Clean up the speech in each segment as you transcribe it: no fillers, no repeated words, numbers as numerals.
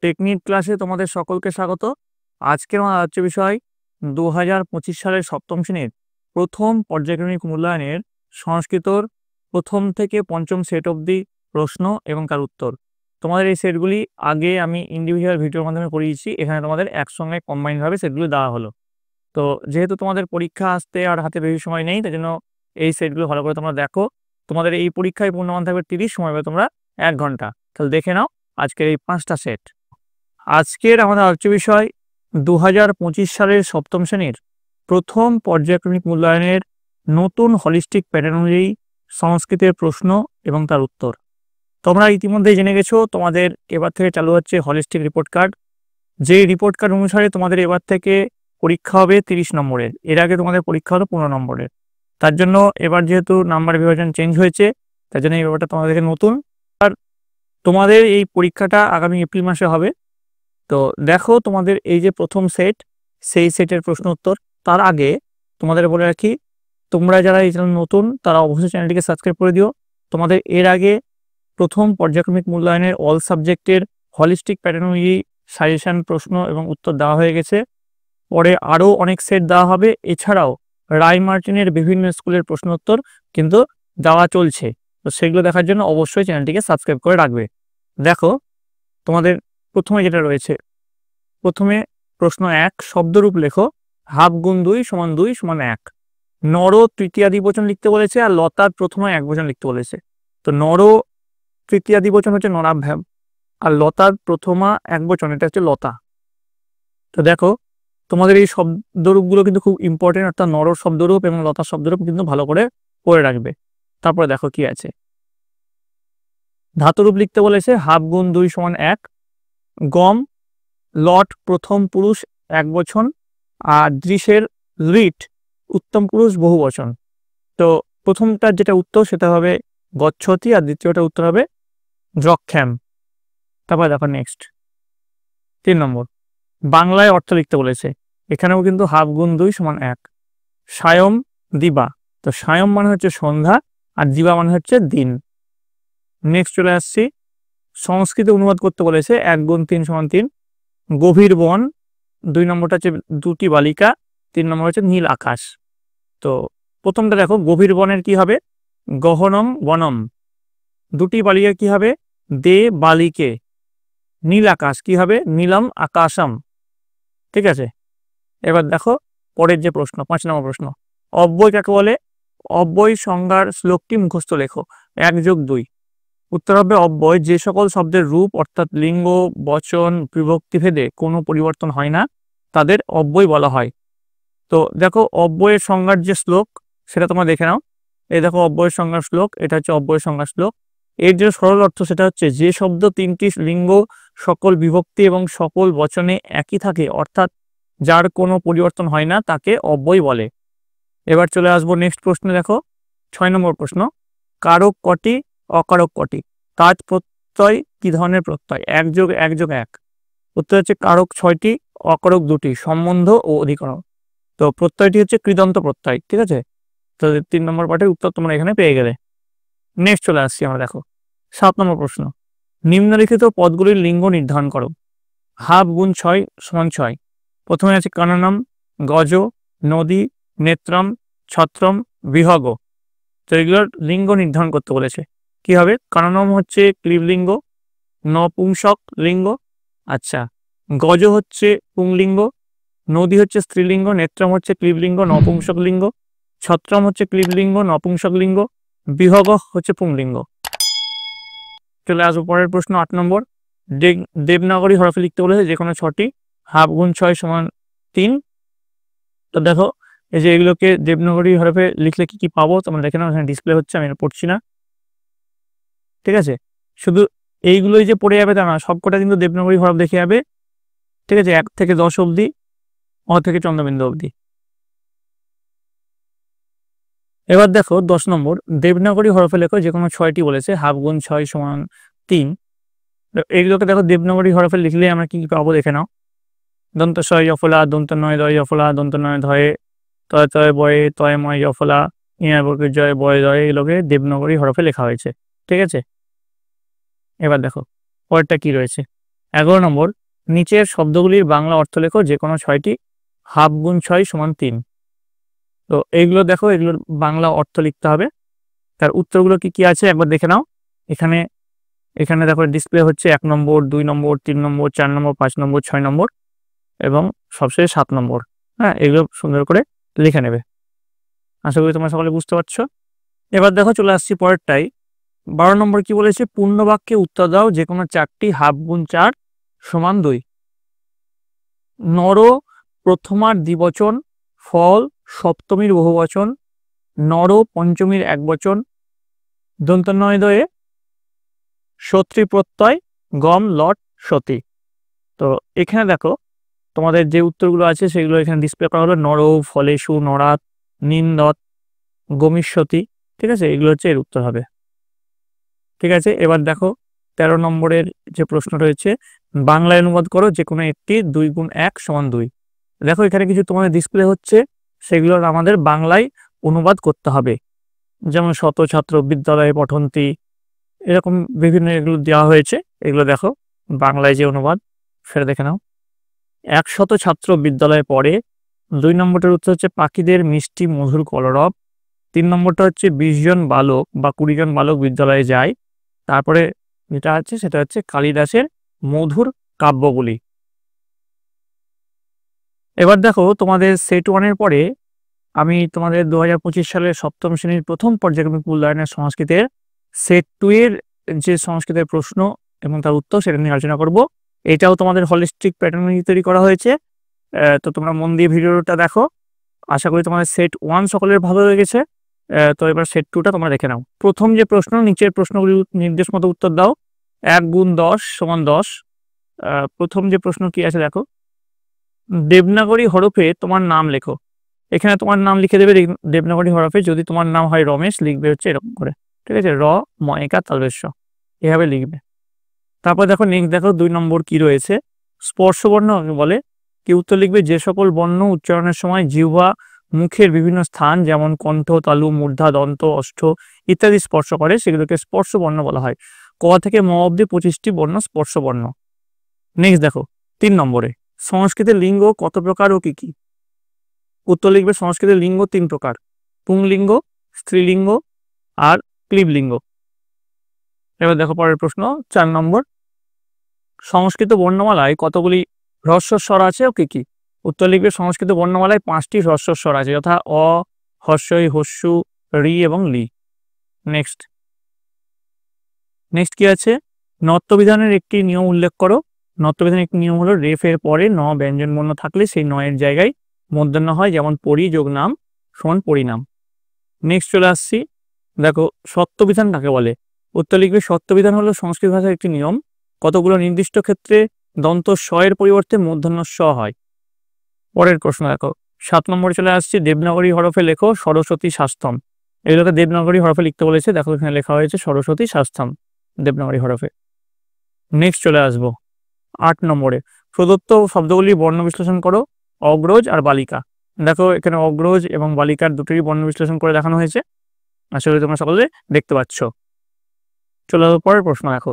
Technique ক্লাসে তোমাদের সকলকে স্বাগত। আজকের আমার আলোচ্য বিষয় 2025 সালের সপ্তম শ্রেণীর প্রথম পর্যায়ক্রমিক মূল্যায়নের সংস্কৃতর প্রথম থেকে পঞ্চম সেট অবধি প্রশ্ন এবং তার উত্তর। তোমাদের এই সেটগুলি আগে আমি ইন্ডিভিজুয়াল ভিডিওর মাধ্যমে করিয়েছি, এখানে তোমাদের একসঙ্গে কম্বাইনভাবে সেটগুলো দেওয়া হলো। তো যেহেতু তোমাদের পরীক্ষা আসতে আর হাতে বেশি সময় নেই, তাই জন্য এই সেটগুলো ভালো করে তোমরা দেখো। তোমাদের এই পরীক্ষায় পূর্ণমান থাকবে 30, সময় পাবে তোমরা 1 ঘন্টা। তাহলে দেখে নাও আজকের এই 5টা সেট। আজকের আমাদের আলোচ্য বিষয় 2025 সালের সপ্তম শ্রেণীর প্রথম পর্যায়ক্রমিক মূল্যায়নের নতুন হলিস্টিক প্যাটার্ন অনুযায়ী সংস্কৃতের প্রশ্ন এবং তার উত্তর। তোমরা ইতিমধ্যেই জেনে গেছো তোমাদের এবার থেকে চালু হচ্ছে হলিস্টিক রিপোর্ট কার্ড। যেই রিপোর্ট কার্ড অনুসারে তোমাদের এবার থেকে পরীক্ষা হবে 30 নম্বরের, এর আগে তোমাদের পরীক্ষা হলো 15 নম্বরের। তার জন্য এবার যেহেতু নাম্বার বিভাজন চেঞ্জ হয়েছে, তার জন্য এই ব্যাপারটা তোমাদেরকে নতুন। আর তোমাদের এই পরীক্ষাটা আগামী এপ্রিল মাসে হবে। তো দেখো তোমাদের এই যে প্রথম সেট, সেই সেটের প্রশ্ন উত্তর। তার আগে তোমাদের বলে রাখি, তোমরা যারা এই চ্যানেল নতুন তারা অবশ্যই চ্যানেলটিকে সাবস্ক্রাইব করে দিও। তোমাদের এর আগে প্রথম পর্যায়ক্রমিক মূল্যায়নের অল সাবজেক্টের হলিস্টিক প্যাটার্ন অনুযায়ী সাজেশন, প্রশ্ন এবং উত্তর দেওয়া হয়ে গেছে। পরে আরও অনেক সেট দেওয়া হবে। এছাড়াও রায় মার্টিনের বিভিন্ন স্কুলের প্রশ্ন উত্তর কিন্তু দেওয়া চলছে। তো সেগুলো দেখার জন্য অবশ্যই চ্যানেলটিকে সাবস্ক্রাইব করে রাখবে। দেখো তোমাদের প্রথমে যেটা রয়েছে, প্রথমে প্রশ্ন 1, শব্দরূপ লেখো। হাফ গুণ 2 সমান 2 সমান 1। নর তৃতীয়াদি বচন লিখতে বলেছে আর লতার প্রথমা এক বচন লিখতে বলেছে। তো নর তৃতীয়াদি বচন হচ্ছে নরাভ্যাম, আর লতার প্রথমা এক বচন এটা হচ্ছে লতা। তো দেখো তোমাদের এই শব্দরূপগুলো কিন্তু খুব ইম্পর্টেন্ট, অর্থাৎ নর শব্দরূপ এবং লতার শব্দরূপ কিন্তু ভালো করে পড়ে রাখবে। তারপরে দেখো কি আছে, ধাতুরূপ লিখতে বলেছে। হাফ গুণ 2 সমান 1। গম, লট প্রথম পুরুষ এক বচন, আর দৃশ্যের লিট উত্তম পুরুষ বহু বচন। তো প্রথমটার যেটা উত্তর সেটা হবে গচ্ছতি, আর দ্বিতীয়টা উত্তর হবে যক্ষেম। তারপর দেখো নেক্সট 3 নম্বর, বাংলায় অর্থ লিখতে বলেছে। এখানেও কিন্তু হাফ গুণ 2 সমান 1। সায়ম দিবা, তো সায়ম মানে হচ্ছে সন্ধ্যা, আর দিবা মানে হচ্ছে দিন। নেক্সট চলে আসছি, সংস্কৃতে অনুবাদ করতে বলেছে। 1 গুণ 3 সমান 3। গভীর বন, 2 নম্বরটা হচ্ছে দুটি বালিকা, 3 নম্বর হচ্ছে নীল আকাশ। তো প্রথমটা দেখো, গভীর বনের কি হবে, গহনম বনম। দুটি বালিকা কি হবে, দে বালিকে। নীল আকাশ কি হবে, নীলম আকাশম। ঠিক আছে, এবার দেখো পরের যে প্রশ্ন, 5 নম্বর প্রশ্ন, অব্যয় কাকে বলে। অব্যয় সংজ্ঞার শ্লোকটি মুখস্থ লেখো। 1 যোগ 2। উত্তর হবে অব্যয় যে সকল শব্দের রূপ অর্থাৎ লিঙ্গ, বচন, বিভক্তি ভেদে কোনো পরিবর্তন হয় না, তাদের অব্যয় বলা হয়। তো দেখো অব্যয়ের সংজ্ঞার যে শ্লোক সেটা তোমরা দেখে নাও। এই দেখো অব্যয়ের সংজ্ঞার শ্লোক, এটা হচ্ছে অব্যয়ের সংজ্ঞার শ্লোক। এর যে সরল অর্থ সেটা হচ্ছে, যে শব্দ 3টি লিঙ্গ, সকল বিভক্তি এবং সকল বচনে একই থাকে, অর্থাৎ যার কোনো পরিবর্তন হয় না, তাকে অব্যয় বলে। এবার চলে আসবো নেক্সট প্রশ্নে। দেখো 6 নম্বর প্রশ্ন, কারক কটি, অকারক কটি। তাজ প্রত্যয় কি ধরনের প্রত্যয়। 1 যোগ 1 যোগ 1। উত্তর হচ্ছে কারক 6টি, অকারক 2টি, সম্বন্ধ ও অধিকরণ। তো প্রত্যয়টি হচ্ছে কৃদন্ত প্রত্যয়। ঠিক আছে, তো 3 নম্বর পার্টের উত্তর তোমরা এখানে পেয়ে গেলে। নেক্সট চলে আসছি আমরা। দেখো 7 নম্বর প্রশ্ন, নিম্নলিখিত পদগুলির লিঙ্গ নির্ধারণ করো। হাফ গুণ 6 সমান 6। প্রথমে আছে কাননম, গজ, নদী, নেত্রম, ছত্রম, বিহগ। তো এগুলোর লিঙ্গ নির্ধারণ করতে বলেছে। কি হবে, কাননম হচ্ছে ক্লীবলিঙ্গ, নপুংসক লিঙ্গ। আচ্ছা, গজ হচ্ছে পুংলিঙ্গ, নদী হচ্ছে স্ত্রীলিঙ্গ, নেত্রম হচ্ছে ক্লীবলিঙ্গ নপুংসক লিঙ্গ, ছত্রম হচ্ছে ক্লীবলিঙ্গ নপুংসক লিঙ্গ, বিহগ হচ্ছে পুংলিঙ্গ। চলে আসবো পরের প্রশ্ন 8 নম্বর, দেবনাগরী হরফে লিখতে বলেছে যে কোনো 6টি। হাফ গুণ 6 সমান 3। তো দেখো এই যে এগুলোকে দেবনাগরী হরফে লিখলে কি কি পাবো তোমরা দেখে নাও, এখানে ডিসপ্লে হচ্ছে, আমি পড়ছি না। ঠিক আছে, শুধু এইগুলোই যে পড়ে যাবে তা না, সবকটা কিন্তু দেবনাগরী হরফ দেখে যাবে। ঠিক আছে, 1 থেকে 10 অবধি, অ থেকে চন্দ্রবিন্দু অবধি। এবার দেখো 10 নম্বর, দেবনাগরী হরফে লেখো যে কোনো 6টি বলেছে। হাফ গুণ 6 সমান 3। এইগুলোকে দেখো দেবনাগরী হরফে লিখলে আমরা কি পাবো দেখে নাও। দন্ত সয় জফলা, দন্ত নয় দয় জফলা, দন্ত নয় ধয়ে, তয় তয় বয়ে, তয় ময় জফলা, ইয়া বর্গের জয় বয় দয়ে, এগুলোকে দেবনাগরী হরফে লেখা হয়েছে। ঠিক আছে, এবার দেখো পরেরটা কি রয়েছে। 11 নম্বর, নিচের শব্দগুলির বাংলা অর্থ লেখো, যে কোনো 6টি। হাফ গুণ 6 সমান 3। তো এইগুলো দেখো, এগুলোর বাংলা অর্থ লিখতে হবে। তার উত্তরগুলো কি কি আছে একবার দেখে নাও। এখানে এখানে দেখো ডিসপ্লে হচ্ছে 1 নম্বর, 2 নম্বর, 3 নম্বর, 4 নম্বর, 5 নম্বর, 6 নম্বর এবং সবশেষে 7 নম্বর। হ্যাঁ, এগুলো সুন্দর করে লিখে নেবে। আশা করি তোমরা সকলে বুঝতে পারছো। এবার দেখো চলে আসছি পরেরটাই। 12 নম্বর কি বলেছে, পূর্ণ বাক্যে উত্তর দাও, যে কোনো 4টি। হাফ গুণ 4 সমান 2। নর প্রথমার দ্বিবচন, ফল সপ্তমীর বহুবচন, নর পঞ্চমীর একবচন, দন্তন্বয়দয়ে সত্রী প্রত্যয়, গম লট সতী। তো এখানে দেখো তোমাদের যে উত্তরগুলো আছে সেগুলো এখানে ডিসপ্লে করা হলো। নর, ফলেশু, নরাত, নিন্দত, গমিষ্যতি। ঠিক আছে, এগুলো হচ্ছে এর উত্তর হবে। ঠিক আছে, এবার দেখো 13 নম্বরের যে প্রশ্ন রয়েছে, বাংলায় অনুবাদ করো, যে কোনো একটি। 2 গুণ 1 সমান 2। দেখো এখানে কিছু তোমাদের ডিসপ্লে হচ্ছে, সেগুলোর আমাদের বাংলায় অনুবাদ করতে হবে। যেমন শত ছাত্র বিদ্যালয়ে পঠন্তি, এরকম বিভিন্ন এগুলো দেওয়া হয়েছে। এগুলো দেখো বাংলায় যে অনুবাদ, সেটা দেখে নাও। 100 ছাত্র বিদ্যালয়ে পড়ে। 2 নম্বরটার উত্তর হচ্ছে পাখিদের মিষ্টি মধুর কলরব। 3 নম্বরটা হচ্ছে 20 জন বালক বা 20 জন বালক বিদ্যালয়ে যায়। তারপরে যেটা আছে সেটা হচ্ছে কালিদাসের মধুর কাব্যগুলি। এবার দেখো তোমাদের সেট 1-এর পরে আমি তোমাদের 2025 সালের সপ্তম শ্রেণীর প্রথম পর্যায়ক্রমিক মূল্যায়নের সংস্কৃতের সেট 2 এর যে সংস্কৃতের প্রশ্ন এবং তার উত্তর, সেটা নিয়ে আলোচনা করব। এটাও তোমাদের হলিস্টিক প্যাটার্ন তৈরি করা হয়েছে। তো তোমরা মন দিয়ে ভিডিওটা দেখো। আশা করি তোমাদের সেট 1 সকলের ভালো লেগেছে। তো এবার সেট 2টা তোমরা দেখে নাও। প্রথম যে প্রশ্ন, নিচের প্রশ্নগুলি নির্দেশ মতো উত্তর দাও। 1 গুণ 10 সমান 10। প্রথম যে প্রশ্ন কি আছে দেখো, দেবনাগরী হরফে তোমার নাম লেখো। এখানে তোমার নাম লিখে দেবে দেবনাগরী হরফে। যদি তোমার নাম হয় রমেশ, লিখবে হচ্ছে এরকম করে। ঠিক আছে, র ময়িকা তালবেশ্য, এভাবে লিখবে। তারপর দেখো নেক্সট দেখো 2 নম্বর কি রয়েছে, স্পর্শবর্ণ বলে। কি উত্তর লিখবে, যে সকল বর্ণ উচ্চারণের সময় জিহ্বা মুখের বিভিন্ন স্থান যেমন কণ্ঠ, তালু, মূর্ধা, দন্ত, ওষ্ঠ ইত্যাদি স্পর্শ করে, সেগুলোকে স্পর্শবর্ণ বলা হয়। ক থেকে ম অব্দি 25টি বর্ণ স্পর্শবর্ণ। নেক্সট দেখো 3 নম্বরে, সংস্কৃতের লিঙ্গ কত প্রকার ও কি কি? উত্তর লিখবে, সংস্কৃতের লিঙ্গ 3 প্রকার, পুংলিঙ্গ, স্ত্রীলিঙ্গ আর ক্লীবলিঙ্গ। এবার দেখো পরের প্রশ্ন 4 নম্বর, সংস্কৃত বর্ণমালায় কতগুলি হ্রস্বস্বর আছে ও কি কি? উত্তর লিখবে, সংস্কৃত বর্ণমালায় 5টি হ্রস্বস্বর আছে, যথা অ, হস্যই, হস্যু, রি এবং লি। নেক্সট কি আছে, নত্যবিধানের একটি নিয়ম উল্লেখ করো। নত্যবিধানের একটি নিয়ম হলো, রেফের পরে ন ব্যঞ্জন বর্ণ থাকলে সেই নয়ের জায়গায় মূর্ধন্য হয়, যেমন পরি যোগ নাম সমান পরিণাম। নেক্সট চলে আসছি, দেখো সত্যবিধান কাকে বলে? উত্তর লিখবে, সত্যবিধান হলো সংস্কৃত ভাষার একটি নিয়ম, কতগুলো নির্দিষ্ট ক্ষেত্রে দন্ত স এর পরিবর্তে মূর্ধন্য স হয়। পরের প্রশ্ন দেখো 7 নম্বরে চলে আসছে, দেবনাগরী হরফে লেখো সরস্বতী শাস্তম। এগুলোকে দেবনাগরী হরফে লিখতে বলেছে। দেখো এখানে লেখা হয়েছে সরস্বতী শাস্তম দেবনাগরী হরফে। নেক্সট চলে আসবো 8 নম্বরে, প্রদত্ত শব্দগুলি বর্ণ বিশ্লেষণ করো। অগ্রজ আর বালিকা। দেখো এখানে অগ্রজ এবং বালিকার দুটোরই বর্ণ বিশ্লেষণ করে দেখানো হয়েছে। আশা করি তোমরা সকলে দেখতে পাচ্ছ। চলে যাবো পরের প্রশ্ন দেখো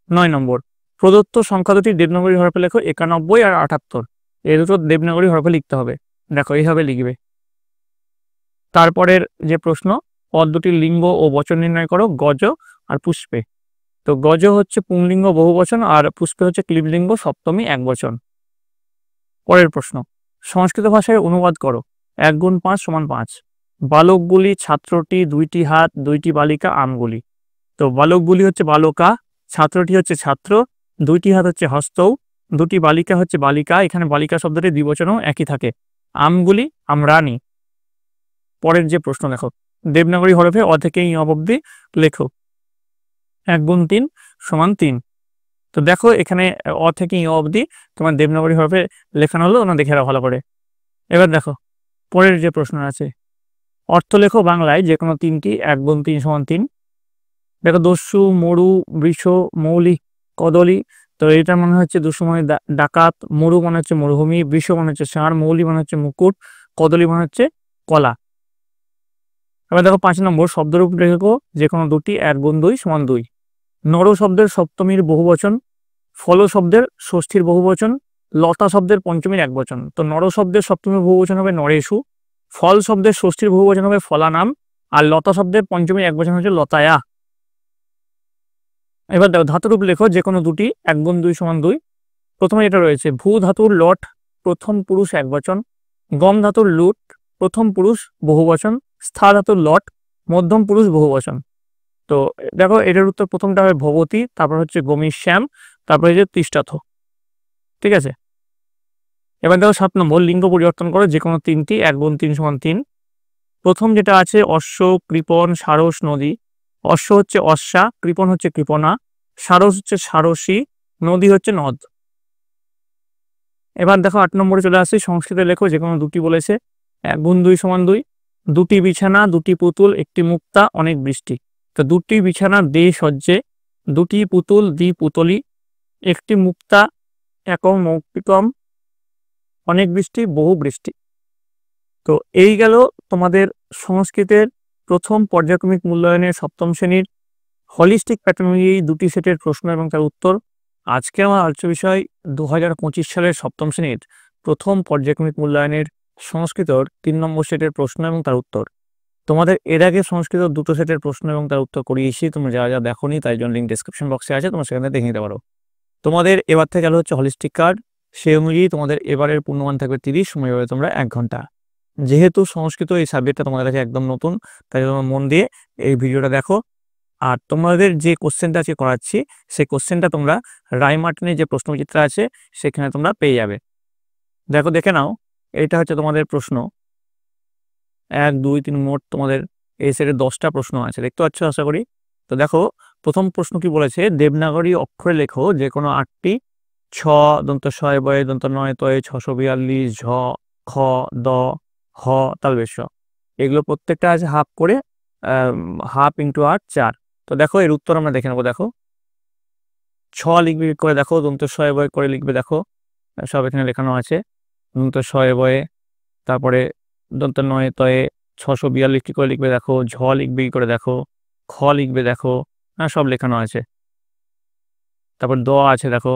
9 নম্বর, প্রদত্ত সংখ্যা দুটি দেবনাগরী হরফে লেখো। 91 আর 78। এই দুটো দেবনাগরী হরফে লিখতে হবে। দেখো এইভাবে লিখবে। তারপরের যে প্রশ্ন, পদ দুটির লিঙ্গ ও বচন নির্ণয় করো। গজ আর পুষ্পে। তো গজ হচ্ছে পুংলিঙ্গ বহুবচন আর পুষ্পে হচ্ছে ক্লীবলিঙ্গ সপ্তমী একবচন। পরের প্রশ্ন, সংস্কৃত ভাষায় অনুবাদ করো। 1 গুণ 5 সমান 5। বালকগুলি ছাত্রটি, 2টি হাত, 2টি বালিকা, আমগুলি। তো বালকগুলি হচ্ছে বালকা, ছাত্রটি হচ্ছে ছাত্র, 2টি হাত হচ্ছে হস্তৌ, 2টি বালিকা হচ্ছে বালিকা। এখানে বালিকা শব্দটি দ্বিবচনও একই থাকে। আমগুলি আমরানি। পরের যে প্রশ্ন দেখো, দেবনাগরী হরফে অ থেকে ই অবধি লেখো। 1 গুণ 3 সমান 3। তো দেখো এখানে অ থেকে ই অবধি তোমার দেবনাগরী হরফে লেখানো হলো, তোমরা দেখে রাখো ভালো করে। এবার দেখো পরের যে প্রশ্ন আছে, অর্থ লেখো বাংলায় যে কোনো 3টি। 1 গুণ 3 সমান 3। দেখো দস্যু, মরু, বৃষ, মৌলি, কদলি। তো এটা মনে হচ্ছে দস্যু মানে ডাকাত, মরু মানে হচ্ছে মরুভূমি, বৃষ মানে হচ্ছে ষাঁড়, মৌলি মানে হচ্ছে মুকুট, কদলি মানে হচ্ছে কলা। এবার দেখো 5 নম্বর, শব্দরূপ লেখো যে কোনো দুটি। 1 গুণ 2 সমান 2। নর শব্দের সপ্তমীর বহুবচন ফল শব্দের ষষ্ঠীর বহুবচন, লতা শব্দের পঞ্চমীর একবচন। তো নর শব্দের সপ্তমীর বহুবচন হবে নরেষু, ফল শব্দের ষষ্ঠীর বহুবচন হবে ফলানাম, আর লতা শব্দের পঞ্চমীর একবচন হচ্ছে লতায়া। এবার দেখো ধাতুরূপ লেখো যে কোনো দুটি, 1 গুণ 2 সমান 2। প্রথমে যেটা রয়েছে ভূ ধাতুর লট প্রথম পুরুষ একবচন, গম ধাতুর লুট প্রথম পুরুষ বহুবচন, স্থা ধাতুর লট মধ্যম পুরুষ বহুবচন। তো দেখো এটার উত্তর প্রথমটা হবে ভবতী, তারপর হচ্ছে গমির শ্যাম, তারপরে হচ্ছে তিষ্ঠাথ। ঠিক আছে, এবার দেখো 7 নম্বর লিঙ্গ পরিবর্তন করো যে কোনো 3টি, 1 গুণ 3 সমান 3। প্রথম যেটা আছে অশ্ব, কৃপণ, সারস, নদী। অশ্ব হচ্ছে অশ্বা, কৃপণ হচ্ছে কৃপণা, সারস হচ্ছে সারসী, নদী হচ্ছে নদ। এবার দেখো 8 নম্বরে চলে আসছি, সংস্কৃতে লেখো যে কোনো দুটি বলেছে, 1 গুণ 2 সমান 2। দুটি বিছানা, দুটি পুতুল, একটি মুক্তা, অনেক বৃষ্টি। তো দুটি বিছানা দে সজ্জে, দুটি পুতুল দ্বি পুতলি, একটি মুক্তা একম মৌক্তিকম, অনেক বৃষ্টি বহু বৃষ্টি। তো এই গেল তোমাদের সংস্কৃতের প্রথম পর্যায়ক্রমিক মূল্যায়নের সপ্তম শ্রেণীর হলিস্টিক প্যাটার্ন অনুযায়ী দুটি সেটের প্রশ্ন এবং তার উত্তর। আজকে আমার আলোচ্য বিষয় 2025 সালের সপ্তম শ্রেণীর প্রথম পর্যায়ক্রমিক মূল্যায়নের সংস্কৃতর 3 নম্বর সেটের প্রশ্ন এবং তার উত্তর। তোমাদের এর আগে সংস্কৃত দুটো সেটের প্রশ্ন এবং তার উত্তর করিয়েছি, তোমরা যা যা দেখোনি তাই জন্য লিঙ্ক ডেসক্রিপশন বক্সে আছে, তোমরা সেখানে দেখে নিতে পারো। তোমাদের এবার থেকে চালু হচ্ছে হলিস্টিক কার্ড, সেই অনুযায়ী তোমাদের এবারের পূর্ণমান থাকবে 30, সময় পাবে তোমরা 1 ঘন্টা। যেহেতু সংস্কৃত এই সাবজেক্টটা তোমাদের কাছে একদম নতুন, তাই জন্য মন দিয়ে এই ভিডিওটা দেখো। আর তোমাদের যে কোশ্চেনটা আজকে করাচ্ছি সেই কোশ্চেনটা তোমরা রায়মার্টিনের যে প্রশ্নচিত্র আছে সেখানে তোমরা পেয়ে যাবে। দেখো দেখে নাও, এইটা হচ্ছে তোমাদের প্রশ্ন 1 2 3, মোট তোমাদের এই সেটে 10টা প্রশ্ন আছে, দেখতে পাচ্ছ আশা করি। তো দেখো প্রথম প্রশ্ন কি বলেছে, দেবনাগরী অক্ষরে লেখো যে কোনো 8টি, ছ দন্ত শয় বয়ে দন্ত নয় তয়ে 642, ঝ খ দ হ তালবেশ। এগুলো প্রত্যেকটা আছে হাফ করে, হাফ ইন্টু 8 4। তো দেখো এর উত্তর আমরা দেখে নেবো। দেখো ছ লিখবে করে, দেখো দন্ত শয় বয়ে করে লিখবে, দেখো সব এখানে লেখানো আছে। দন্ত শয় বয়ে, তারপরে দন্ত নয় তয়ে 642 কি করে লিখবে, দেখো ঝ লিখবে কি করে, দেখো খ লিখবে, দেখো হ্যাঁ সব লেখানো আছে। তারপর দ আছে দেখো,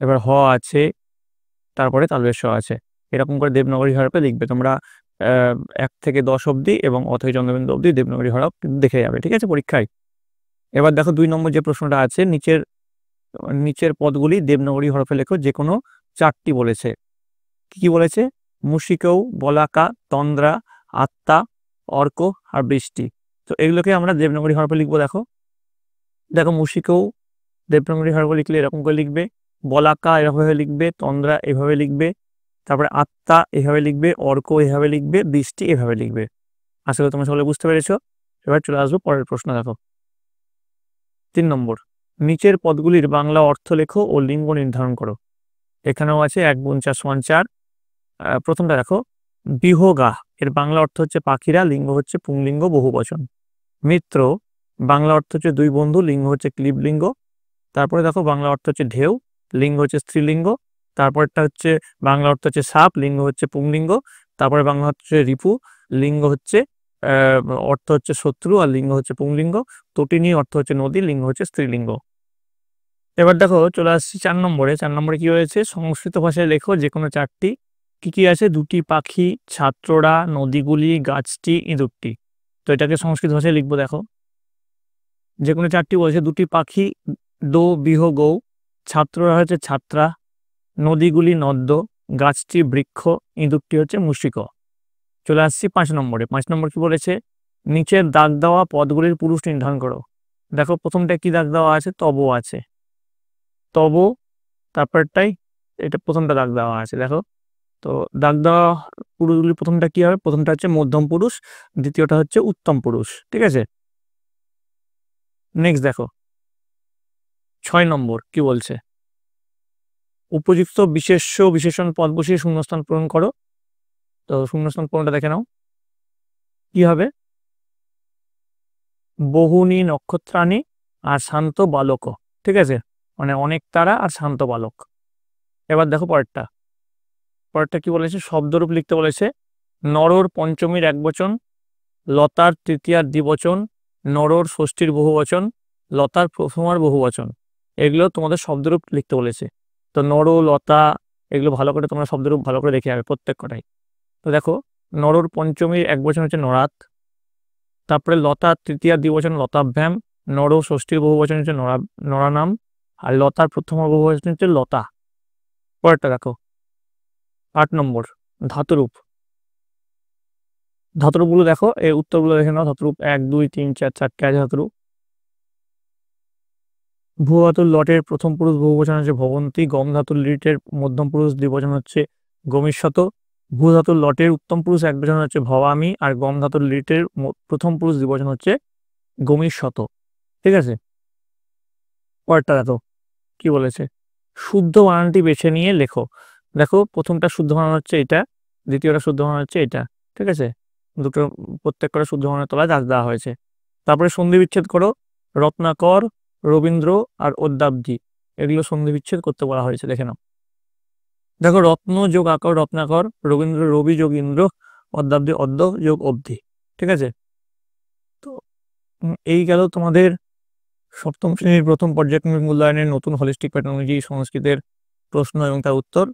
এবার হ আছে, তারপরে তালবেশ আছে। এরকম করে দেবনাগরী হরফে লিখবে তোমরা 1 থেকে 10 অব্দি এবং অথৈ চন্দ্রবিন্দু অব্দি দেবনাগরী হরফ দেখে যাবে, ঠিক আছে, পরীক্ষায়। এবার দেখো 2 নম্বর যে প্রশ্নটা আছে, নিচের পদগুলি দেবনাগরী হরফে লেখো যে কোনো 4টি বলেছে। কি বলেছে, মুশিকৌ, বলাকা, তন্দ্রা, আত্মা, অর্ক আর বৃষ্টি। তো এগুলোকে আমরা দেবনাগরী হরফে লিখবো। দেখো দেখো মুশিকৌ দেবনাগরী হরফে লিখলে এরকম করে লিখবে, বলাকা এভাবে লিখবে, তন্দ্রা এভাবে লিখবে, তারপরে আত্মা এভাবে লিখবে, অর্ক এভাবে লিখবে, বৃষ্টি এভাবে লিখবে। আশা করি তোমরা সকলে বুঝতে পেরেছো। এবার চলে আসবো পরের প্রশ্ন। দেখো 3 নম্বর, নিচের পদগুলির বাংলা অর্থ লেখো ও লিঙ্গ নির্ধারণ করো। এখানেও আছে 1 গুণ 4 সমান 4। প্রথমটা দেখো, বিহগা এর বাংলা অর্থ হচ্ছে পাখিরা, লিঙ্গ হচ্ছে পুংলিঙ্গ বহুবচন। মিত্র বাংলা অর্থ হচ্ছে 2 বন্ধু, লিঙ্গ হচ্ছে ক্লীবলিঙ্গ। তারপরে দেখো বাংলা অর্থ হচ্ছে ঢেউ, লিঙ্গ হচ্ছে স্ত্রীলিঙ্গ। তারপরটা হচ্ছে বাংলা অর্থ হচ্ছে সাপ, লিঙ্গ হচ্ছে পুংলিঙ্গ। তারপরে বাংলা হচ্ছে রিপু, লিঙ্গ হচ্ছে অর্থ হচ্ছে শত্রু আর লিঙ্গ হচ্ছে পুংলিঙ্গ। তটিনী অর্থ হচ্ছে নদী, লিঙ্গ হচ্ছে স্ত্রীলিঙ্গ। এবার দেখো চলে আসছি 4 নম্বরে। 4 নম্বরে কি হয়েছে, সংস্কৃত ভাষায় লেখো যে কোনো 4টি। কি আছে, দুটি পাখি, ছাত্ররা, নদীগুলি, গাছটি, ইঁদুরটি। তো এটাকে সংস্কৃত ভাষায় লিখবো। দেখো যে কোনো 4টি বলেছে, দুটি পাখি দো বিহ গৌ, ছাত্ররা হচ্ছে ছাত্রা, নদীগুলি নদ্য, গাছটি বৃক্ষ, ইঁদুরটি হচ্ছে মুশিক। চলে আসছি 5 নম্বরে। 5 নম্বর কি বলেছে, নিচের দাগ দেওয়া পদগুলির পুরুষ নির্ধারণ করো। দেখো প্রথমটা কি দাগ দেওয়া আছে, তব আছে, তব, তারপরটাই এটা প্রথমটা দাগ দেওয়া আছে। দেখো তো দাগ দেওয়া পুরুষগুলি প্রথমটা কি হবে, প্রথমটা হচ্ছে মধ্যম পুরুষ, দ্বিতীয়টা হচ্ছে উত্তম পুরুষ, ঠিক আছে। নেক্সট দেখো 6 নম্বর কি বলছে, উপযুক্ত বিশেষ্য বিশেষণ পদ বসিয়ে শূন্যস্থান পূরণ করো। তো শূন্যস্থান পূরণটা দেখে নাও কি হবে, বহুনি নক্ষত্রাণী আর শান্ত বালক, ঠিক আছে, মানে অনেক তারা আর শান্ত বালক। এবার দেখো পরেরটা কি বলেছে, শব্দরূপ লিখতে বলেছে, নরর পঞ্চমীর একবচন, লতার তৃতীয়ার দ্বিবচন, নরর ষষ্ঠীর বহুবচন, লতার প্রথমার বহুবচন। এগুলো তোমাদের শব্দরূপ লিখতে বলেছে। তো নর, লতা এগুলো ভালো করে তোমরা শব্দরূপ ভালো করে দেখে যাবে প্রত্যেক কটাই। তো দেখো, নরর পঞ্চমীর একবচন হচ্ছে নরাত, তারপরে লতা তৃতীয়ার দ্বিবচন লতাভ্যাম, নর ষষ্ঠীর বহুবচন হচ্ছে নরানাম, আর লতার প্রথম বহুবচন হচ্ছে লতা। পরেরটা দেখো 8 নম্বর ধাতুরূপ। ধাতুরূপগুলো দেখো, এই উত্তরগুলো দেখে নাও। ধাতুরূপ 1 2 3 4 4টে আছে ধাতুরূপ। ভূ ধাতুর লটের প্রথম পুরুষ বহুবচন হচ্ছে ভবন্তী, গম ধাতুর লিটের মধ্যম পুরুষ দ্বিবচন হচ্ছে গমিষ্যত, ভূ ধাতুর লটের উত্তম পুরুষ একবচন হচ্ছে ভবামি, আর গম ধাতুর লিটের প্রথম পুরুষ দ্বিবচন হচ্ছে গমিষ্যত। ঠিক আছে, পরেরটা দেখো কি বলেছে, শুদ্ধ বানানটি বেছে নিয়ে লেখো। দেখো, প্রথমটা শুদ্ধ বানান হচ্ছে এটা, দ্বিতীয়টা শুদ্ধ বানান হচ্ছে এটা। ঠিক আছে, দুটো প্রত্যেকটা শুদ্ধ বানানের তলায় দাগ দেওয়া হয়েছে। তারপরে সন্ধি বিচ্ছেদ করো। রত্নাকর, রবীন্দ্র আর অদ্যাবধি, এগুলো সন্ধি বিচ্ছেদ করতে বলা হয়েছে, দেখে নাও। দেখো, রত্ন যোগ আকর রত্নাকর, রবীন্দ্র রবি যোগ ইন্দ্র, অদ্যাবধি অদ্য যোগ অবধি। ঠিক আছে, তো এই গেল তোমাদের সপ্তম শ্রেণীর প্রথম পর্যায়ক্রমিক মূল্যায়নের নতুন হলিস্টিক প্যাটার্নলজি সংস্কৃতের প্রশ্ন এবং তার উত্তর।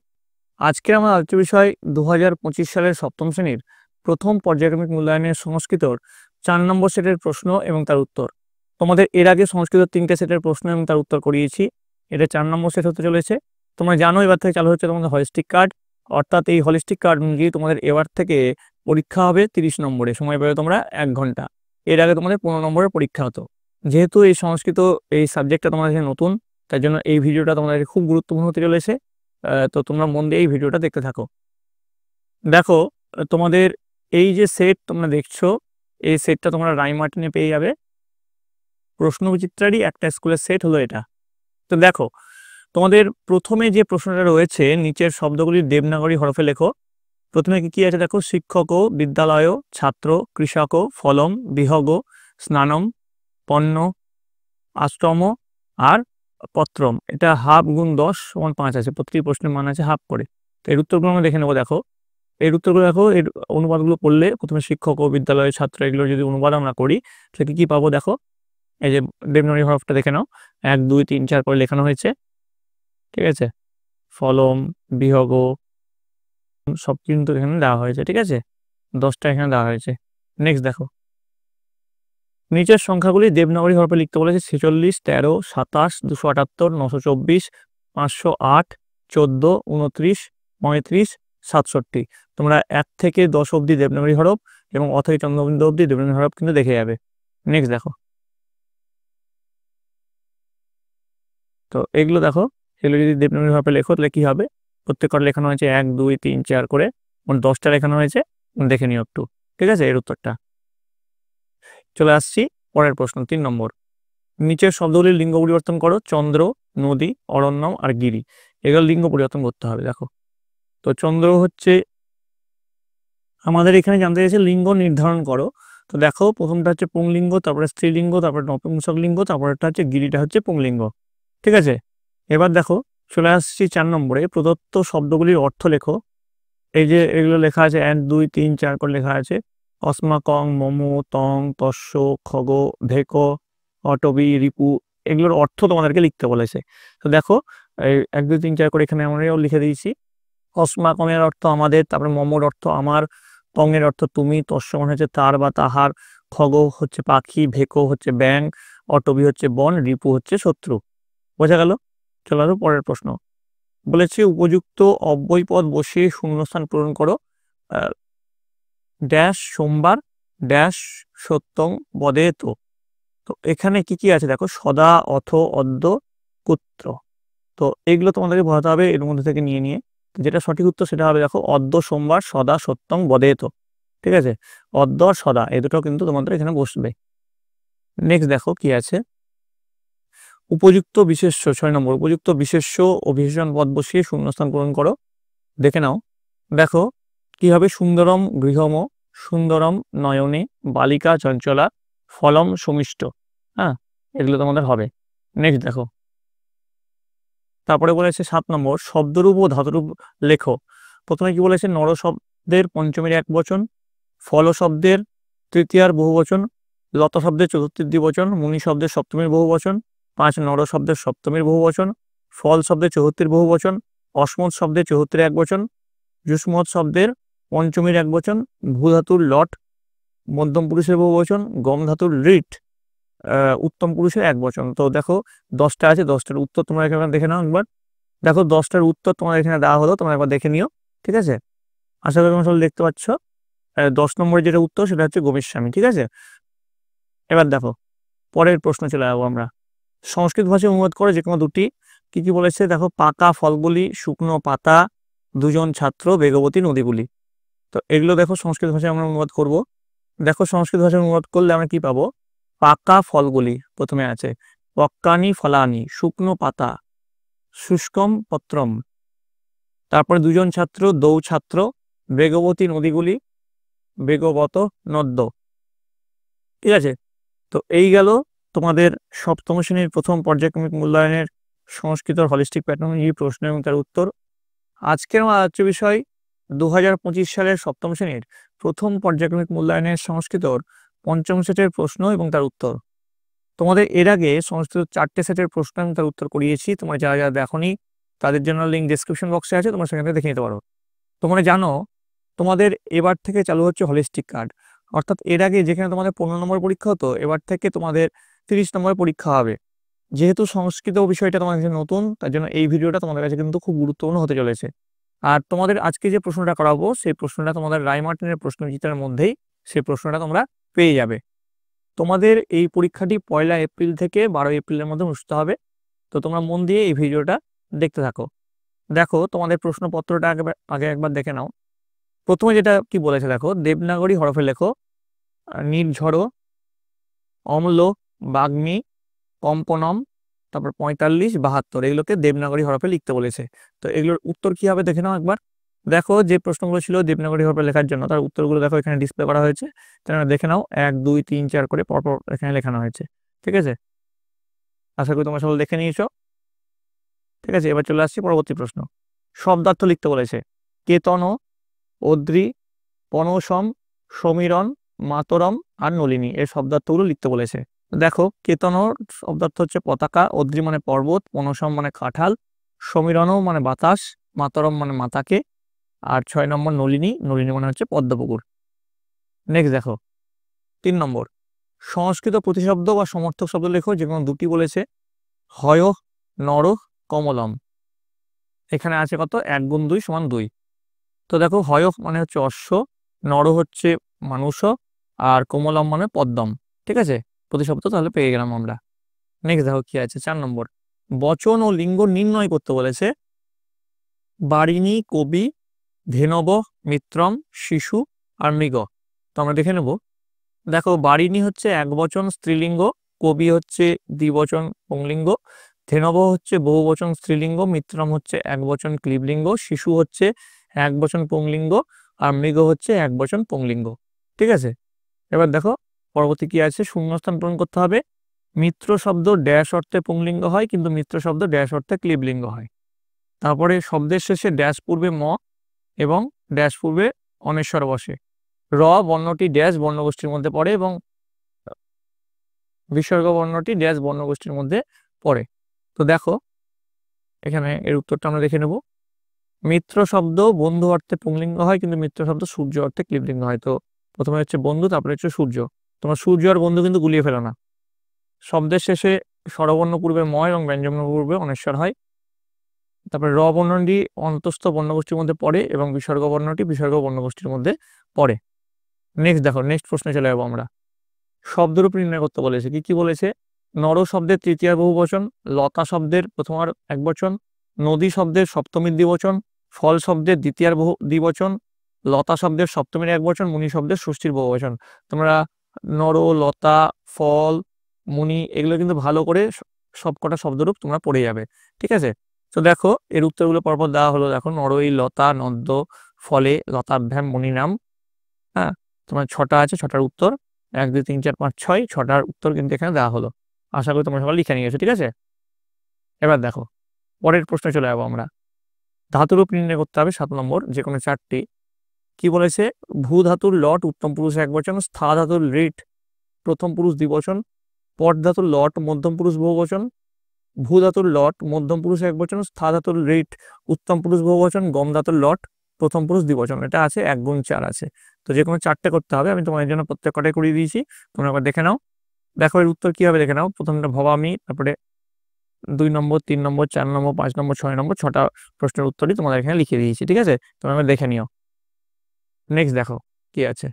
আজকে আমার আলোচ্য বিষয় 2025 সালের সপ্তম শ্রেণীর প্রথম পর্যায়ক্রমিক মূল্যায়নের সংস্কৃতর 4 নম্বর সেটের প্রশ্ন এবং তার উত্তর। তোমাদের এর আগে সংস্কৃত 3টে সেটের প্রশ্ন এবং তার উত্তর করিয়েছি, এটা 4 নম্বর সেট হতে চলেছে। তোমরা জানো এবার থেকে চালু হচ্ছে তোমাদের হলিস্টিক কার্ড, অর্থাৎ এই হলিস্টিক কার্ড অনুযায়ী তোমাদের এবার থেকে পরীক্ষা হবে 30 নম্বরে, সময় পাবে তোমরা 1 ঘন্টা। এর আগে তোমাদের 15 নম্বরের পরীক্ষা হতো। যেহেতু এই সংস্কৃত এই সাবজেক্টটা তোমাদের নতুন, তার জন্য এই ভিডিওটা তোমাদের খুব গুরুত্বপূর্ণ হতে চলেছে। তো তোমরা মন দিয়ে এই ভিডিওটা দেখতে থাকো। দেখো, তোমাদের এই যে সেট তোমরা দেখছো, এই সেটটা তোমরা রাইমার্টিনে পেয়ে যাবে। প্রশ্নবিচিত্রারই একটা স্কুলের সেট হলো এটা। তো দেখো, তোমাদের প্রথমে যে প্রশ্নটা রয়েছে, নিচের শব্দগুলির দেবনাগরী হরফে লেখো। প্রথমে কি আছে দেখো, শিক্ষক, বিদ্যালয়, ছাত্র, কৃষক, ফলম, বিহগ, স্নানম, পণ্য, আশ্রম আর পত্রম। এটা হাফ গুণ 10 সমান 5 আছে, প্রতিটি প্রশ্নের মান আছে হাফ করে। তো এর উত্তরগুলো আমরা দেখে নেবো। দেখো, এর উত্তরগুলো দেখো, এর অনুবাদগুলো করলে প্রথমে শিক্ষক ও বিদ্যালয়, ছাত্র, এগুলো যদি অনুবাদ আমরা করি তাহলে কি পাবো দেখো। এই যে দেবনাগরী হরফটা দেখে নাও, 1 2 3 4 করে লেখানো হয়েছে। ঠিক আছে, ফলম, বিহগ সব কিন্তু এখানে দেওয়া হয়েছে। ঠিক আছে, 10টা এখানে দেওয়া হয়েছে। নেক্সট দেখো, নিচের সংখ্যাগুলি দেবনাগরী হরফে লিখতে বলেছে। 46, 13, 27, 278, 924, 508, 14, 29, 35, 67। তোমরা 1 থেকে 10 অব্দি দেবনাগরী হরফ এবং অথই চন্দ্রবিন্দু অব্দি দেবনাগরী হরফ কিন্তু দেখে যাবে। নেক্সট দেখো, তো এগুলো দেখো, এগুলো যদি দেবনাগরী হরফে লেখো তাহলে কি হবে। প্রত্যেকটা লেখানো হয়েছে 1 2 3 4 করে, 10টা লেখানো হয়েছে। দেখে নিও একটু। ঠিক আছে, এর উত্তরটা। চলে আসছি পরের প্রশ্ন, 3 নম্বর। নিচের শব্দগুলির লিঙ্গ পরিবর্তন করো। চন্দ্র, নদী, অরণ্য আর গিরি, এগুলো লিঙ্গ পরিবর্তন করতে হবে। দেখো, তো চন্দ্র হচ্ছে, আমাদের এখানে জানতে চাইছে লিঙ্গ নির্ধারণ করো। তো দেখো, প্রথমটা হচ্ছে পুংলিঙ্গ, তারপরে স্ত্রীলিঙ্গ, তারপরে নপুংসক লিঙ্গ, তারপরেটা হচ্ছে গিরিটা হচ্ছে পুংলিঙ্গ। ঠিক আছে, এবার দেখো চলে আসছি 4 নম্বরে। প্রদত্ত শব্দগুলির অর্থ লেখো। এই যে এগুলো লেখা আছে 1 2 3 4 করে লেখা আছে। অস্মাকং, মোমো, তং, তস্য, খগ, ভেক, অটবি, রিপু, এগুলোর অর্থ তোমাদেরকে লিখতে বলেছে। তো দেখো, এই 1 2 3 4 করে এখানে আমরাও লিখে দিয়েছি। অস্মাকমের অর্থ আমাদের, তারপরে মোমোর অর্থ আমার, তঙের অর্থ তুমি, তস্য মানে হচ্ছে তার বা তাহার, খগ হচ্ছে পাখি, ভেকো হচ্ছে ব্যাং, অটবি হচ্ছে বন, রিপু হচ্ছে শত্রু। বোঝা গেল? চলো আরো পরের প্রশ্ন। বলেছে উপযুক্ত অব্যয় পদ বসিয়ে শূন্যস্থান পূরণ করো। ড্যাশ সোমবার, ড্যাশ সত্যং বদে তো। তো এখানে কি কি আছে দেখো, সদা, অথ, অদ্য, কুত্র। তো এগুলো তোমাদেরকে বোঝাতে হবে এর মধ্যে থেকে নিয়ে নিয়ে। যেটা সঠিক উত্তর সেটা হবে দেখো, অদ্য সোমবার, সদা সত্যং বদে তো। ঠিক আছে, অদ্য আর সদা এই দুটো কিন্তু তোমাদের এখানে বসবে। নেক্সট দেখো কি আছে, উপযুক্ত বিশেষ্য 6 নম্বর। উপযুক্ত বিশেষ্য ও বিশেষণ পদ বসিয়ে শূন্যস্থান পূরণ করো। দেখে নাও। দেখো কি হবে, সুন্দরম গৃহম, সুন্দরম নয়নে, বালিকা চঞ্চলা, ফলম সুমিষ্ট। হ্যাঁ, এগুলো তোমাদের হবে। নেক্সট দেখো, তারপরে বলেছে 7 নম্বর, শব্দরূপ ও ধাতুরূপ লেখো। প্রথমে কি বলেছে, নর শব্দের পঞ্চমীর একবচন, ফল শব্দের তৃতীয়ার বহুবচন, লতা শব্দের চতুর্থীর দ্বিবচন, মুনি শব্দের সপ্তমীর বহুবচন, 5 নর শব্দের সপ্তমীর বহুবচন, ফল শব্দের চতুর্থীর বহুবচন, অসমত শব্দের চতুর্থীর একবচন, যুষ্মৎ শব্দের পঞ্চমীর একবচন, ভূ ধাতুর লট মধ্যম পুরুষের বহুবচন, গম ধাতুর রিট উত্তম পুরুষের একবচন। তো দেখো 10টা আছে, 10টার উত্তর তোমরা এখানে দেখে নাও একবার। দেখো 10টার উত্তর তোমার এখানে দেওয়া হলো, তোমরা একবার দেখে নিও, ঠিক আছে? আশা করি তোমরা সব দেখতে পাচ্ছ। 10 নম্বরের যেটা উত্তর সেটা হচ্ছে গোস্বামী, ঠিক আছে? এবার দেখো পরের প্রশ্ন চলে যাবো আমরা। সংস্কৃত ভাষায় অনুবাদ করে যে কোনো দুটি, কি কি বলেছে দেখো, পাকা ফলগুলি, শুকনো পাতা, দুজন ছাত্র, বেগবতী নদীগুলি। তো এগুলো দেখো সংস্কৃত ভাষায় আমরা অনুবাদ করব। দেখো সংস্কৃত ভাষায় অনুবাদ করলে আমরা কি পাবো, পাকা ফলগুলি প্রথমে আছে, পক্কানি ফলানি, শুকনো পাতা, শুষ্কম পত্রম, তারপরে দুজন ছাত্র, দৌ ছাত্র, বেগবতী নদীগুলি, বেগবত নদ্য, ঠিক আছে? তো এই গেল তোমাদের সপ্তম শ্রেণীর প্রথম পর্যায়ক্রমিক মূল্যায়নের সংস্কৃত হলিস্টিক প্যাটার্ন প্রশ্ন এবং তার উত্তর। আজকের আমার আলোচ্য বিষয় 2025 সালের সপ্তম শ্রেণীর প্রথম পর্যায়ক্রমিক মূল্যায়নের সংস্কৃতর পঞ্চম সেটের প্রশ্ন এবং তার উত্তর। তোমাদের এর আগে সংস্কৃত 4টে সেটের প্রশ্ন এবং তার উত্তর করিয়েছি, তোমরা যারা যারা দেখোনি তাদের জন্য লিঙ্ক ডেসক্রিপশন বক্সে আছে, তোমরা সেখানে দেখে নিতে পারো। তোমরা জানো তোমাদের এবার থেকে চালু হচ্ছে হলিস্টিক কার্ড, অর্থাৎ এর আগে যেখানে তোমাদের 15 নম্বর পরীক্ষা হতো, এবার থেকে তোমাদের 30 নম্বর পরীক্ষা হবে। যেহেতু সংস্কৃত বিষয়টা তোমাদের কাছে নতুন, তার জন্য এই ভিডিওটা তোমাদের কাছে কিন্তু খুব গুরুত্বপূর্ণ হতে চলেছে। আর তোমাদের আজকে যে প্রশ্নটা করাবো সেই প্রশ্নটা তোমাদের রায়মার্টিনের প্রশ্নচিত্রের মধ্যেই সেই প্রশ্নটা তোমরা পেয়ে যাবে। তোমাদের এই পরীক্ষাটি 1 এপ্রিল থেকে 12 এপ্রিলের মধ্যে অনুষ্ঠিত হবে। তো তোমরা মন দিয়ে এই ভিডিওটা দেখতে থাকো। দেখো তোমাদের প্রশ্নপত্রটা আগে একবার দেখে নাও। প্রথমে যেটা কি বলেছে দেখো, দেবনাগরী হরফে লেখো নির্ঝর, অম্ল, বাগ্মী, কম্পনম, তারপর 45, 72, এগুলোকে দেবনাগরী হরফে লিখতে বলেছে। তো এগুলোর উত্তর কি হবে দেখে নাও একবার। দেখো যে প্রশ্নগুলো ছিল দেবনাগরী হরফে লেখার জন্য, তার উত্তরগুলো দেখো এখানে ডিসপ্লে করা হয়েছে, তোমরা দেখে নাও 1 2 3 4 করে পরপর এখানে লেখানো হয়েছে, ঠিক আছে? আশা করি তোমরা সবাই দেখে নিয়েছো, ঠিক আছে? এবার চলে আসছি পরবর্তী প্রশ্ন। শব্দার্থ লিখতে বলেছে, কেতন, অদ্রি, পনসম, সমীরণ, মাতরম আর নলিনী, এর শব্দার্থগুলো লিখতে বলেছে। দেখো কেতনর শব্দার্থ হচ্ছে পতাকা, অদ্রি মানে পর্বত, পনসম মানে কাঁঠাল, সমীরণ মানে বাতাস, মাতরম মানে মাতাকে, আর 6 নম্বর নলিনী, নলিনী মানে হচ্ছে পদ্মপুকুর। নেক্সট দেখো 3 নম্বর, সংস্কৃত প্রতিশব্দ বা সমর্থক শব্দ লেখো, যে কোনো দুটি বলেছে, হয়, নর, কমলম। এখানে আছে কত, 1 গুণ 2 সমান 2। তো দেখো হয় মানে হচ্ছে অশ্ব, নর হচ্ছে মানুষ, আর কমলম মানে পদ্মম, ঠিক আছে? প্রতিশব্দ তাহলে পেয়ে গেলাম আমরা। নেক্সট দেখো কি আছে 4 নম্বর, বচন ও লিঙ্গ নির্ণয় করতে বলেছে, বারিণী, কবি, ধেনব, মিত্রম, শিশু আর মৃগ। তো আমরা দেখে নেব। দেখো বারিণী হচ্ছে একবচন স্ত্রীলিঙ্গ, কবি হচ্ছে দ্বিবচন পুংলিঙ্গ, ধেনব হচ্ছে বহুবচন স্ত্রীলিঙ্গ, মিত্রম হচ্ছে একবচন ক্লীবলিঙ্গ, শিশু হচ্ছে একবচন পুংলিঙ্গ, আর মৃগ হচ্ছে একবচন পুংলিঙ্গ, ঠিক আছে? এবার দেখো পরবর্তী কি আছে, শূন্যস্থান পূরণ করতে হবে। মিত্র শব্দ ড্যাশ অর্থে পুংলিঙ্গ হয়, কিন্তু মিত্র শব্দ ড্যাশ অর্থে ক্লীবলিঙ্গ হয়। তারপরে শব্দের শেষে ড্যাশ পূর্বে ম এবং ড্যাশ পূর্বে অনেশ্বর বসে। র বর্ণটি ড্যাশ বর্ণগোষ্ঠীর মধ্যে পড়ে এবং বিসর্গ বর্ণটি ড্যাশ বর্ণগোষ্ঠীর মধ্যে পড়ে। তো দেখো এখানে এর উত্তরটা আমরা দেখে নেব। মিত্র শব্দ বন্ধু অর্থে পুংলিঙ্গ হয়, কিন্তু মিত্র শব্দ সূর্য অর্থে ক্লীবলিঙ্গ হয়। তো প্রথমে হচ্ছে বন্ধু, তারপরে হচ্ছে সূর্য। তোমার সূর্য আর বন্ধু কিন্তু গুলিয়ে ফেলো না। শব্দের শেষে স্বরবর্ণ পূর্বে ম এবং ব্যঞ্জনবর্ণ পূর্বে অনেশ্বর হয়। তারপরে র বর্ণটি অন্তস্থ বর্ণগোষ্ঠীর মধ্যে পড়ে এবং বিসর্গ বর্ণটি বিসর্গ বর্ণগোষ্ঠীর মধ্যে পড়ে। নেক্সট দেখো, নেক্সট প্রশ্নে চলে যাবো আমরা। শব্দরূপ নির্ণয় করতে বলেছে, কি কি বলেছে, নর শব্দের তৃতীয় বহুবচন, লতা শব্দের প্রথমার একবচন, নদী শব্দের সপ্তমীর দ্বিবচন, ফল শব্দের দ্বিতীয়ার দ্বিবচন, লতা শব্দের সপ্তমীর একবচন, মুনি শব্দের ষষ্ঠীর বহুবচন। তোমরা নর, লতা, ফল, মুনি এগুলো কিন্তু ভালো করে সবকটা শব্দরূপ তোমরা পড়ে যাবে, ঠিক আছে? তো দেখো এর উত্তরগুলো পরপর দেওয়া হলো। দেখো নরই, লতা, নদ্য, ফলে, লতাভ্যাম, মুনি নাম। হ্যাঁ, তোমার 6টা আছে, 6টার উত্তর 1 2 3 4 5 6, 6টার উত্তর কিন্তু এখানে দেওয়া হলো। আশা করি তোমরা সবাই লিখে নিয়েছো, ঠিক আছে? এবার দেখো পরের প্রশ্নে চলে যাবো আমরা। ধাতুরূপ নির্ণয় করতে হবে 7 নম্বর, যে কোনো 4টি। কি বলেছে, ভূ ধাতুর লট উত্তম পুরুষ একবচন, স্থা ধাতুর রিট প্রথম পুরুষ দ্বিবচন, পট ধাতুর লট মধ্যম পুরুষ বহুবচন, ভূ ধাতুর লট মধ্যম পুরুষ একবচন, স্থা ধাতুর রিট উত্তম পুরুষ বহুবচন, গম ধাতুর লট প্রথম পুরুষ দ্বিবচন। এটা আছে 1 গুণ 4 আছে। তো যে কোনো 4টে করতে হবে, আমি তোমাদের জন্য প্রত্যেক কটাই করিয়ে দিয়েছি, তোমরা একবার দেখে নাও। দেখো এর উত্তর কি হবে দেখে নাও। প্রথমটা ভবামি, তারপরে 2 নম্বর, 3 নম্বর, 4 নম্বর, 5 নম্বর, 6 নম্বর, 6টা প্রশ্নের উত্তরই তোমাদের এখানে লিখে দিয়েছি, ঠিক আছে? তোমরা একবার দেখে নিও। নেক্সট দেখো কি আছে।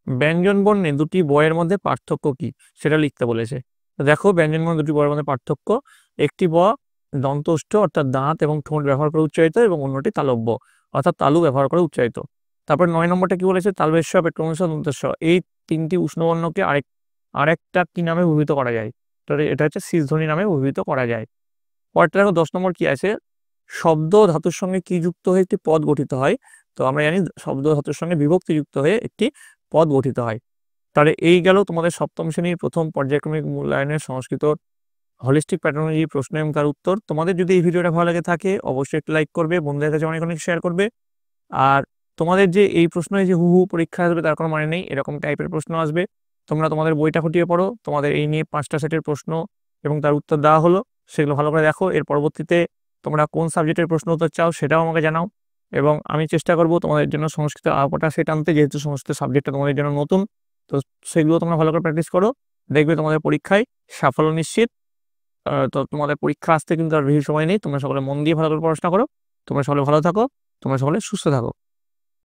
ব্যঞ্জন বর্ণে দুটি বয়ের মধ্যে পার্থক্য কি সেটা লিখতে বলেছে। তো দেখো ব্যঞ্জন বর্ণে দুটি বয়ের মধ্যে পার্থক্য, একটি ব দন্তস্থ অর্থাৎ দাঁত এবং ঠোঁট ব্যবহার করে উচ্চারিত এবং অন্যটি তালব্য অর্থাৎ তালু ব্যবহার করে উচ্চারিত। তারপর 9 নম্বরটা কি বলেছে, তালবেশ্ব, পেট্রোমস্ব, দন্তস্ব এই 3টি উষ্ণবর্ণকে আরেকটা কি নামে অভিহিত করা যায়? তো এটা হচ্ছে শীর্ষধ্বনি নামে অভিহিত করা যায়। পরেরটা দেখো 10 নম্বর কি আছে, শব্দ ধাতুর সঙ্গে কি যুক্ত হয়ে একটি পদ গঠিত হয়? তো আমরা জানি শব্দ ধাতুর সঙ্গে বিভক্তি যুক্ত হয়ে একটি পদ গঠিত হয়। তাহলে এই গেল তোমাদের সপ্তম শ্রেণীর প্রথম পর্যায়ক্রমিক মূল্যায়নের সংস্কৃত হলিস্টিক প্যাটার্নোলজি প্রশ্নের উত্তর। তোমাদের যদি এই ভিডিওটা ভালো লাগে থাকে অবশ্যই একটা লাইক করবে, বন্ধুদের কাছে অনেক অনেক শেয়ার করবে। আর তোমাদের যে এই প্রশ্নে যে হু পরীক্ষা আসবে তার কোনো মানে নেই, এরকম টাইপের প্রশ্ন আসবে। তোমরা তোমাদের বইটা খুঁটিয়ে পড়ো, তোমাদের এই নিয়ে 5টা সেটের প্রশ্ন এবং তার উত্তর দেওয়া হলো, সেগুলো ভালো করে দেখো। এর পরবর্তীতে তোমরা কোন সাবজেক্টের প্রশ্ন উত্তর চাও সেটাও আমাকে জানাও, এবং আমি চেষ্টা করব তোমাদের জন্য সংস্কৃত আপাটা সেট আনতে, যেহেতু সংস্কৃত সাবজেক্টটা তোমাদের জন্য নতুন। তো সেগুলো তোমরা ভালো করে প্র্যাকটিস করো, দেখবে তোমাদের পরীক্ষায় সাফল্য নিশ্চিত। তো তোমাদের পরীক্ষা আসতে কিন্তু আর বেশি সময় নেই, তোমরা সকলে মন দিয়ে ভালো করে পড়াশোনা করো। তোমরা সকলে ভালো থাকো, তোমরা সকলে সুস্থ থাকো।